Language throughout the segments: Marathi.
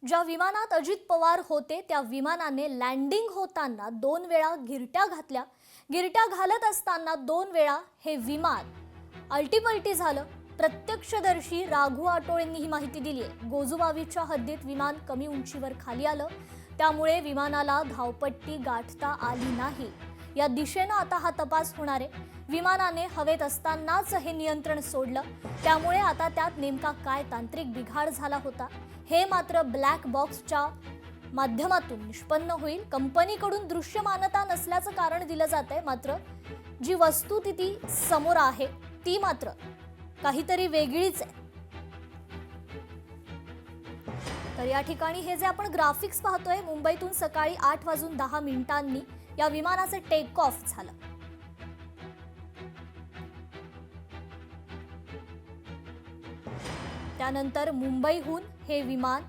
ज्या विमानात अजित पवार होते त्या विमानाने लँडिंग होताना 2 वेळा गिरट्या घातल्या। गिरट्या घालत असताना 2 वेळा हे विमान अल्टीपल्टी झालं। प्रत्यक्षदर्शी राघू आटोळेंनी ही माहिती दिली आहे। गोजुबावीच्या हद्दीत विमान कमी उंचीवर खाली आलं, त्यामुळे विमानाला धावपट्टी गाठता आली नाही। या दिशेने आता हा तपास होणार आहे। विमानाने हवेत असतानाच हे नियंत्रण सोडलं, त्यामुळे आता त्यात नेमका काय तांत्रिक बिघाड झाला होता हे मात्र ब्लॅक बॉक्सच्या माध्यमातून निष्पन्न होईल। कंपनीकडून दृश्यमानता नसल्याचं कारण दिलं जातंय, मात्र जी वस्तुस्थिती समोर आहे ती मात्र काहीतरी वेगळीच आहे। तर या ठिकाणी हे जे आपण ग्राफिक्स पाहतोय, मुंबईतून सकाळी 8:10 या विमानाचे टेक ऑफ झालं। त्यानंतर मुंबईहून हे विमान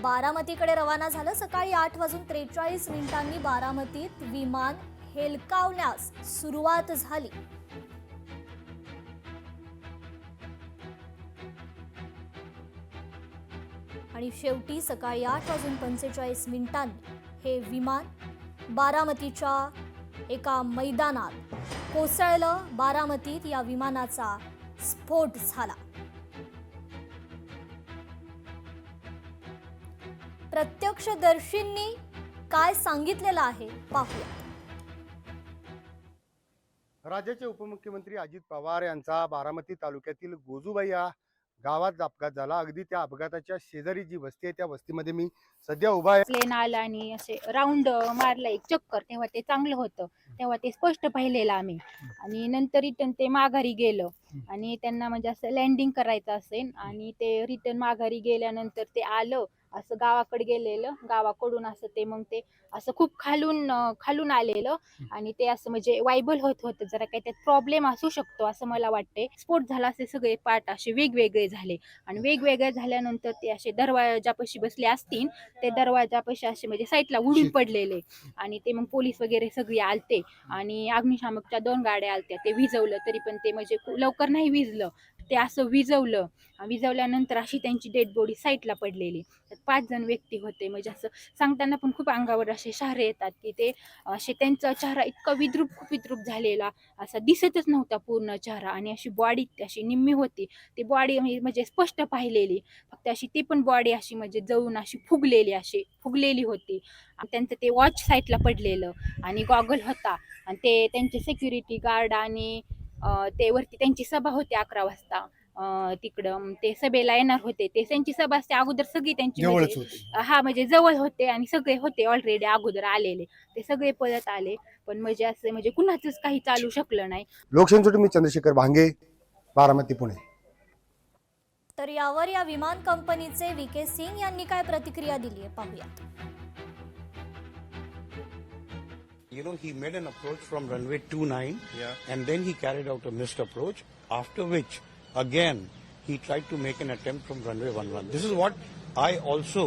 बारामतीकडे रवाना झालं। सकाळी 8:43 बारामतीत विमान हेलकावण्यास सुरुवात झाली। आणि शेवटी सकाळी 8:45 हे विमान बारामतीच्या एका मैदानात कोसळलं। बारामतीत या विमानाचा स्फोट झाला। प्रत्यक्षदर्शींनी काय सांगितलेलं आहे पाहूया। राज्याचे उपमुख्यमंत्री अजित पवार यांचा बारामती तालुक्यातील गोजुबाई या गावात अपघात झाला। अगदी त्या अपघाताच्या शेजारी जी वस्ती आहे त्या वस्तीमध्ये मी सध्या उभा आहे। प्लेन आला आणि असे राऊंड मारला एक चक्कर, तेव्हा ते चांगलं होतं, तेव्हा ते स्पष्ट पाहिलेलं आम्ही। आणि नंतर रिटर्न ते माघारी गेलं आणि त्यांना म्हणजे असं लँडिंग करायचं असेल आणि ते रिटर्न माघारी गेल्यानंतर ते आलं असं गावाकडे गेलेलं, गावाकडून असं ते मग ते असं खूप खालून आलेलं आणि ते असं म्हणजे वायबल होत होतं। जरा काही त्यात प्रॉब्लेम असू शकतो असं मला वाटते। स्फोट झाला, असे सगळे पार्ट असे वेगवेगळे झाले आणि वेगवेगळे झाल्यानंतर ते असे दरवाजापाशी बसले असतील, ते दरवाजापाशी असे म्हणजे साईडला उडून पडलेले आणि ते मग पोलीस वगैरे सगळे आलते आणि अग्निशामकच्या 2 गाड्या आलत्या। ते विझवलं तरी पण ते म्हणजे लवकर नाही विझलं, ते असं विझवल्यानंतर अशी त्यांची डेड बॉडी साईडला पडलेली। 5 जण व्यक्ती होते। म्हणजे असं सांगताना पण खूप अंगावर असे शहारे येतात की ते असे त्यांचा चेहरा इतका खूप विद्रूप झालेला, असा दिसतच नव्हता पूर्ण चेहरा आणि अशी बॉडी अशी निम्मी होती। ती बॉडी म्हणजे स्पष्ट पाहिलेली, फक्त अशी ती पण बॉडी अशी म्हणजे जळून अशी फुगलेली होती। त्यांचं ते वॉच साईडला पडलेलं आणि गॉगल होता आणि ते त्यांचे सिक्युरिटी गार्ड आणि ते वरती त्यांची सभा होती 11 वाजता। तिकडं ते सभेला येणार होते, ते त्यांची सभा असते अगोदर सगळी त्यांची म्हणजे जवळ होते आणि सगळे होते ऑलरेडी अगोदर आलेले, ते सगळे पळत आले। पण म्हणजे असं म्हणजे कुणाचंच काही चालू शकलं नाही। लोकशाहीसाठी मी चंद्रशेखर भांगे, बारामती, पुणे। तर यावर या विमान कंपनीचे VK सिंग यांनी काय प्रतिक्रिया दिली आहे पाहूया। You know, he made an approach from runway 29, and then he carried out a missed approach, after which, again, he tried to make an attempt from runway 11. This is what I also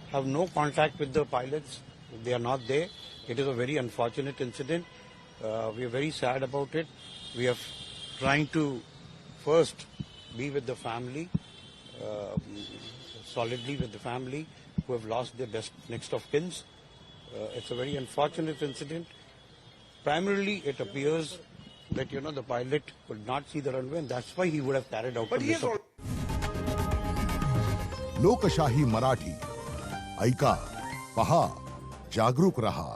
have no contact with the pilots. They are not there. It is a very unfortunate incident. We are very sad about it. We are trying to first be with the family, solidly with the family who have lost their next of kins. It's a very unfortunate incident. Primarily, it appears that, you know, the pilot could not see the runway, and that's why he would have carried out the mission. लोकशाही मराठी ऐका, पहा, जागरूक रहा।